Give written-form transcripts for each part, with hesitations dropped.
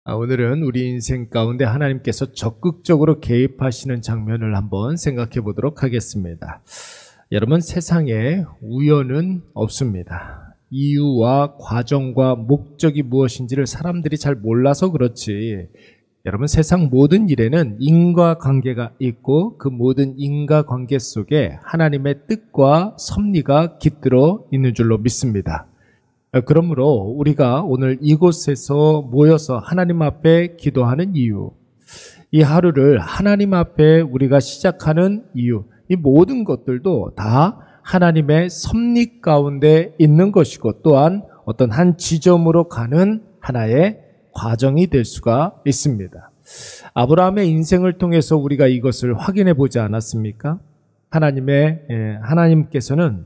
오늘은 우리 인생 가운데 하나님께서 적극적으로 개입하시는 장면을 한번 생각해 보도록 하겠습니다. 여러분, 세상에 우연은 없습니다. 이유와 과정과 목적이 무엇인지를 사람들이 잘 몰라서 그렇지, 여러분, 세상 모든 일에는 인과관계가 있고 그 모든 인과관계 속에 하나님의 뜻과 섭리가 깃들어 있는 줄로 믿습니다. 그러므로 우리가 오늘 이곳에서 모여서 하나님 앞에 기도하는 이유, 이 하루를 하나님 앞에 우리가 시작하는 이유, 이 모든 것들도 다 하나님의 섭리 가운데 있는 것이고, 또한 어떤 한 지점으로 가는 하나의 과정이 될 수가 있습니다. 아브라함의 인생을 통해서 우리가 이것을 확인해 보지 않았습니까? 하나님께서는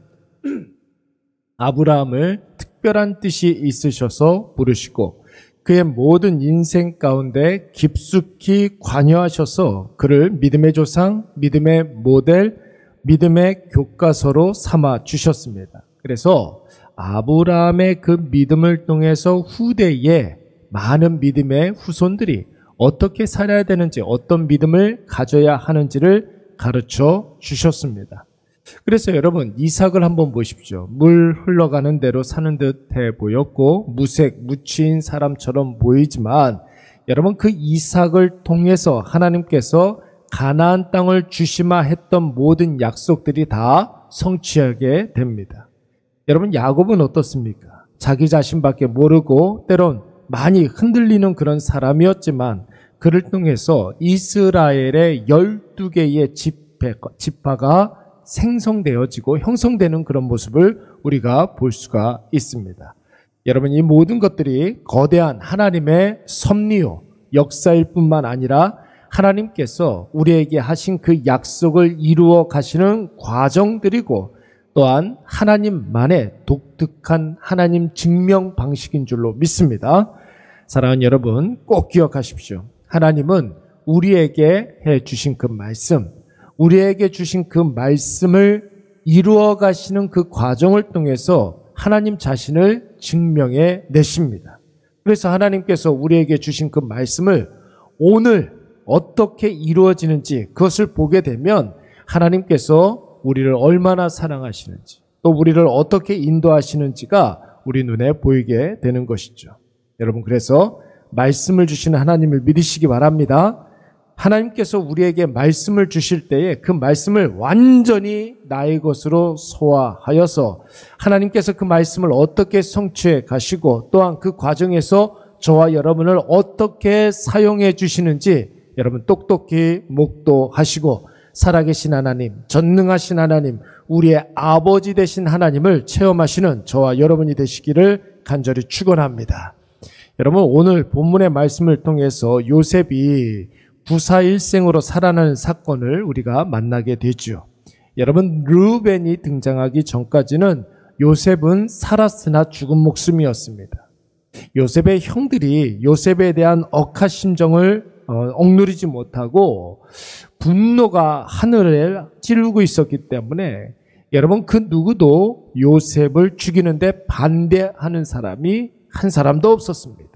아브라함을 특별한 뜻이 있으셔서 부르시고 그의 모든 인생 가운데 깊숙이 관여하셔서 그를 믿음의 조상, 믿음의 모델, 믿음의 교과서로 삼아 주셨습니다. 그래서 아브라함의 그 믿음을 통해서 후대에 많은 믿음의 후손들이 어떻게 살아야 되는지, 어떤 믿음을 가져야 하는지를 가르쳐 주셨습니다. 그래서 여러분, 이삭을 한번 보십시오. 물 흘러가는 대로 사는 듯해 보였고 무색, 무취인 사람처럼 보이지만, 여러분, 그 이삭을 통해서 하나님께서 가나안 땅을 주시마 했던 모든 약속들이 다 성취하게 됩니다. 여러분, 야곱은 어떻습니까? 자기 자신밖에 모르고 때론 많이 흔들리는 그런 사람이었지만 그를 통해서 이스라엘의 12개의 지파가 생성되어지고 형성되는 그런 모습을 우리가 볼 수가 있습니다. 여러분, 이 모든 것들이 거대한 하나님의 섭리요, 역사일 뿐만 아니라 하나님께서 우리에게 하신 그 약속을 이루어 가시는 과정들이고, 또한 하나님만의 독특한 하나님 증명 방식인 줄로 믿습니다. 사랑하는 여러분, 꼭 기억하십시오. 하나님은 우리에게 해주신 그 말씀, 우리에게 주신 그 말씀을 이루어 가시는 그 과정을 통해서 하나님 자신을 증명해 내십니다. 그래서 하나님께서 우리에게 주신 그 말씀을 오늘 어떻게 이루어지는지 그것을 보게 되면 하나님께서 우리를 얼마나 사랑하시는지, 또 우리를 어떻게 인도하시는지가 우리 눈에 보이게 되는 것이죠. 여러분, 그래서 말씀을 주시는 하나님을 믿으시기 바랍니다. 하나님께서 우리에게 말씀을 주실 때에 그 말씀을 완전히 나의 것으로 소화하여서 하나님께서 그 말씀을 어떻게 성취해 가시고, 또한 그 과정에서 저와 여러분을 어떻게 사용해 주시는지 여러분 똑똑히 목도하시고, 살아계신 하나님, 전능하신 하나님, 우리의 아버지 되신 하나님을 체험하시는 저와 여러분이 되시기를 간절히 축원합니다. 여러분, 오늘 본문의 말씀을 통해서 요셉이 부사일생으로 살아나는 사건을 우리가 만나게 되죠. 여러분, 르우벤이 등장하기 전까지는 요셉은 살았으나 죽은 목숨이었습니다. 요셉의 형들이 요셉에 대한 억한 심정을 억누르지 못하고 분노가 하늘을 찌르고 있었기 때문에 여러분, 그 누구도 요셉을 죽이는데 반대하는 사람이 한 사람도 없었습니다.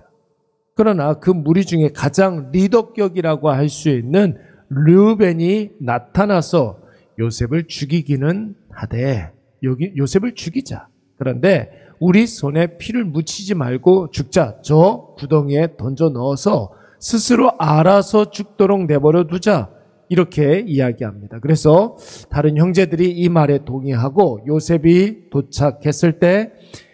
그러나 그 무리 중에 가장 리더격이라고 할 수 있는 르우벤이 나타나서 요셉을 죽이기는 하되, 여기 요셉을 죽이자, 그런데 우리 손에 피를 묻히지 말고 죽자, 저 구덩이에 던져 넣어서 스스로 알아서 죽도록 내버려 두자, 이렇게 이야기합니다. 그래서 다른 형제들이 이 말에 동의하고 요셉이 도착했을 때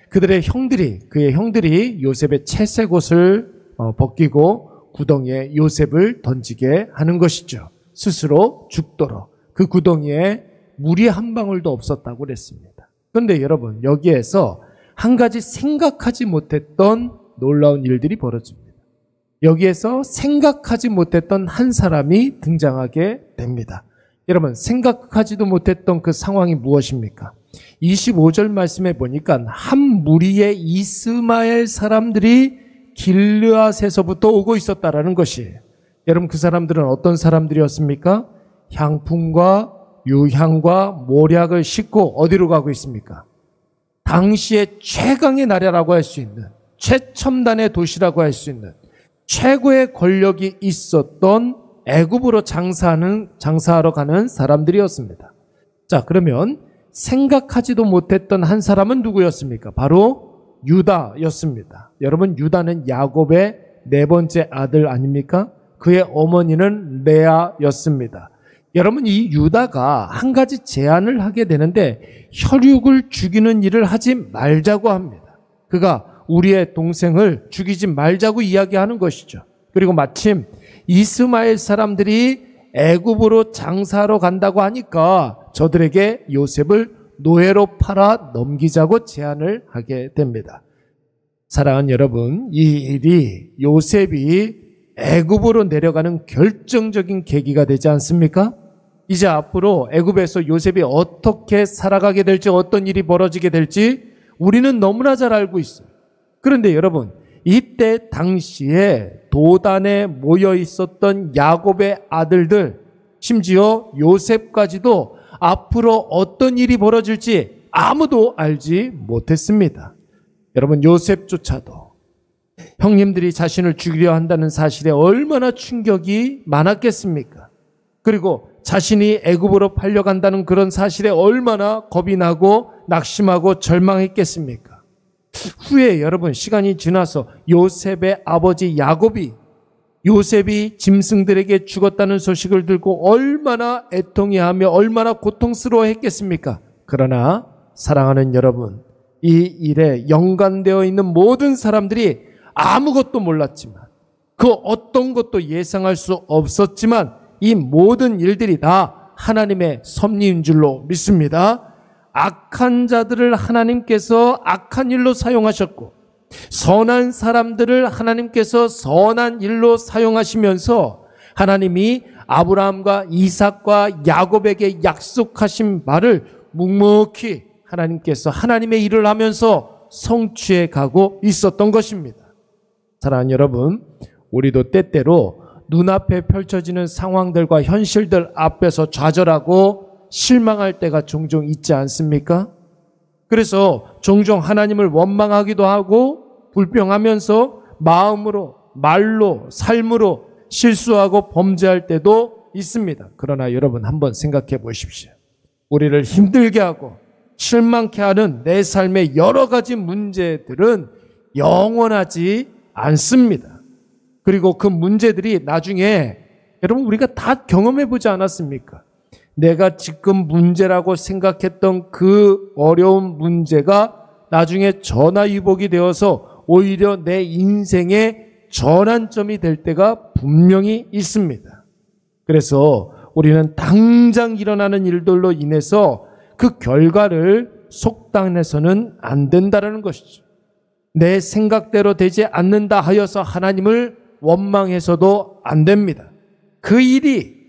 그의 형들이 요셉의 채색 옷을 벗기고 구덩이에 요셉을 던지게 하는 것이죠. 스스로 죽도록. 그 구덩이에 물이 한 방울도 없었다고 그랬습니다. 그런데 여러분, 여기에서 한 가지 생각하지 못했던 놀라운 일들이 벌어집니다. 여기에서 생각하지 못했던 한 사람이 등장하게 됩니다. 여러분, 생각하지도 못했던 그 상황이 무엇입니까? 25절 말씀에 보니까 한 무리의 이스마엘 사람들이 길르앗에서부터 오고 있었다라는 것이에요. 여러분, 그 사람들은 어떤 사람들이었습니까? 향품과 유향과 모략을 싣고 어디로 가고 있습니까? 당시의 최강의 나라라고 할 수 있는, 최첨단의 도시라고 할 수 있는, 최고의 권력이 있었던 애굽으로 장사하러 가는 사람들이었습니다. 자, 그러면 생각하지도 못했던 한 사람은 누구였습니까? 바로 유다였습니다. 여러분, 유다는 야곱의 네 번째 아들 아닙니까? 그의 어머니는 레아였습니다. 여러분, 이 유다가 한 가지 제안을 하게 되는데 혈육을 죽이는 일을 하지 말자고 합니다. 그가 우리의 동생을 죽이지 말자고 이야기하는 것이죠. 그리고 마침 이스마엘 사람들이 애굽으로 장사하러 간다고 하니까 저들에게 요셉을 노예로 팔아 넘기자고 제안을 하게 됩니다. 사랑하는 여러분, 이 일이 요셉이 애굽으로 내려가는 결정적인 계기가 되지 않습니까? 이제 앞으로 애굽에서 요셉이 어떻게 살아가게 될지, 어떤 일이 벌어지게 될지 우리는 너무나 잘 알고 있어요. 그런데 여러분, 이때 당시에 도단에 모여 있었던 야곱의 아들들, 심지어 요셉까지도 앞으로 어떤 일이 벌어질지 아무도 알지 못했습니다. 여러분, 요셉조차도 형님들이 자신을 죽이려 한다는 사실에 얼마나 충격이 많았겠습니까? 그리고 자신이 애굽으로 팔려간다는 그런 사실에 얼마나 겁이 나고 낙심하고 절망했겠습니까? 후에 여러분, 시간이 지나서 요셉의 아버지 야곱이 요셉이 짐승들에게 죽었다는 소식을 듣고 얼마나 애통해하며 얼마나 고통스러워했겠습니까? 그러나 사랑하는 여러분, 이 일에 연관되어 있는 모든 사람들이 아무것도 몰랐지만, 그 어떤 것도 예상할 수 없었지만 이 모든 일들이 다 하나님의 섭리인 줄로 믿습니다. 악한 자들을 하나님께서 악한 일로 사용하셨고 선한 사람들을 하나님께서 선한 일로 사용하시면서 하나님이 아브라함과 이삭과 야곱에게 약속하신 바를 묵묵히 하나님께서 하나님의 일을 하면서 성취해 가고 있었던 것입니다. 사랑하는 여러분, 우리도 때때로 눈앞에 펼쳐지는 상황들과 현실들 앞에서 좌절하고 실망할 때가 종종 있지 않습니까? 그래서 종종 하나님을 원망하기도 하고 불평하면서 마음으로, 말로, 삶으로 실수하고 범죄할 때도 있습니다. 그러나 여러분, 한번 생각해 보십시오. 우리를 힘들게 하고 실망케 하는 내 삶의 여러 가지 문제들은 영원하지 않습니다. 그리고 그 문제들이 나중에 여러분, 우리가 다 경험해 보지 않았습니까? 내가 지금 문제라고 생각했던 그 어려운 문제가 나중에 전화위복이 되어서 오히려 내 인생의 전환점이 될 때가 분명히 있습니다. 그래서 우리는 당장 일어나는 일들로 인해서 그 결과를 속단해서는 안 된다는 것이죠. 내 생각대로 되지 않는다 하여서 하나님을 원망해서도 안 됩니다. 그 일이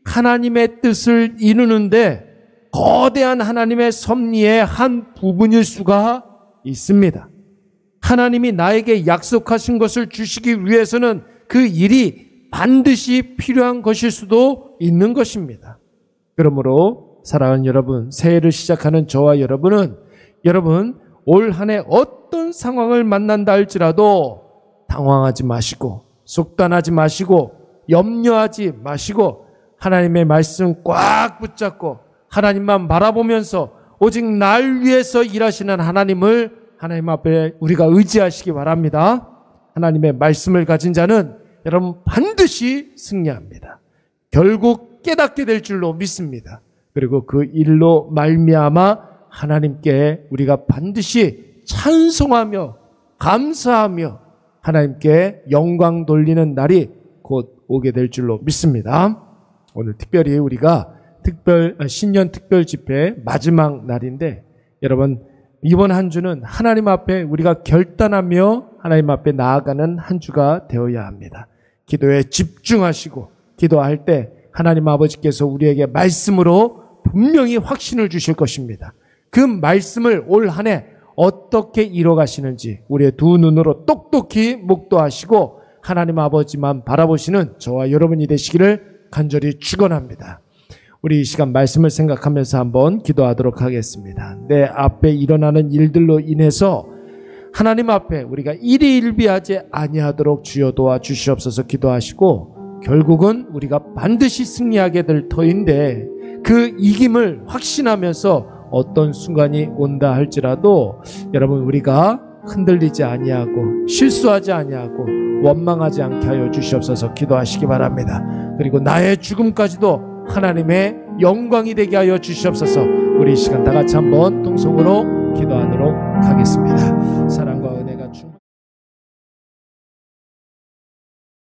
하나님의 뜻을 이루는데 거대한 하나님의 섭리의 한 부분일 수가 있습니다. 하나님이 나에게 약속하신 것을 주시기 위해서는 그 일이 반드시 필요한 것일 수도 있는 것입니다. 그러므로 사랑하는 여러분, 새해를 시작하는 저와 여러분은 여러분 올 한 해 어떤 상황을 만난다 할지라도 당황하지 마시고 속단하지 마시고 염려하지 마시고 하나님의 말씀 꽉 붙잡고 하나님만 바라보면서 오직 날 위해서 일하시는 하나님 앞에 우리가 의지하시기 바랍니다. 하나님의 말씀을 가진 자는 여러분 반드시 승리합니다. 결국 깨닫게 될 줄로 믿습니다. 그리고 그 일로 말미암아 하나님께 우리가 반드시 찬송하며 감사하며 하나님께 영광 돌리는 날이 곧 오게 될 줄로 믿습니다. 오늘 특별히 우리가 신년 특별 집회 마지막 날인데 여러분, 이번 한 주는 하나님 앞에 우리가 결단하며 하나님 앞에 나아가는 한 주가 되어야 합니다. 기도에 집중하시고 기도할 때 하나님 아버지께서 우리에게 말씀으로 분명히 확신을 주실 것입니다. 그 말씀을 올 한 해 어떻게 이뤄가시는지 우리의 두 눈으로 똑똑히 목도하시고 하나님 아버지만 바라보시는 저와 여러분이 되시기를 간절히 축원합니다. 우리 이 시간 말씀을 생각하면서 한번 기도하도록 하겠습니다. 내 앞에 일어나는 일들로 인해서 하나님 앞에 우리가 일희일비하지 아니하도록 주여 도와주시옵소서 기도하시고, 결국은 우리가 반드시 승리하게 될 터인데 그 이김을 확신하면서 어떤 순간이 온다 할지라도 여러분 우리가 흔들리지 아니하고 실수하지 아니하고 원망하지 않게 하여 주시옵소서 기도하시기 바랍니다. 그리고 나의 죽음까지도 하나님의 영광이 되게 하여 주시옵소서. 우리 이 시간 다 같이 한번 통성으로 기도하도록 하겠습니다. 사랑과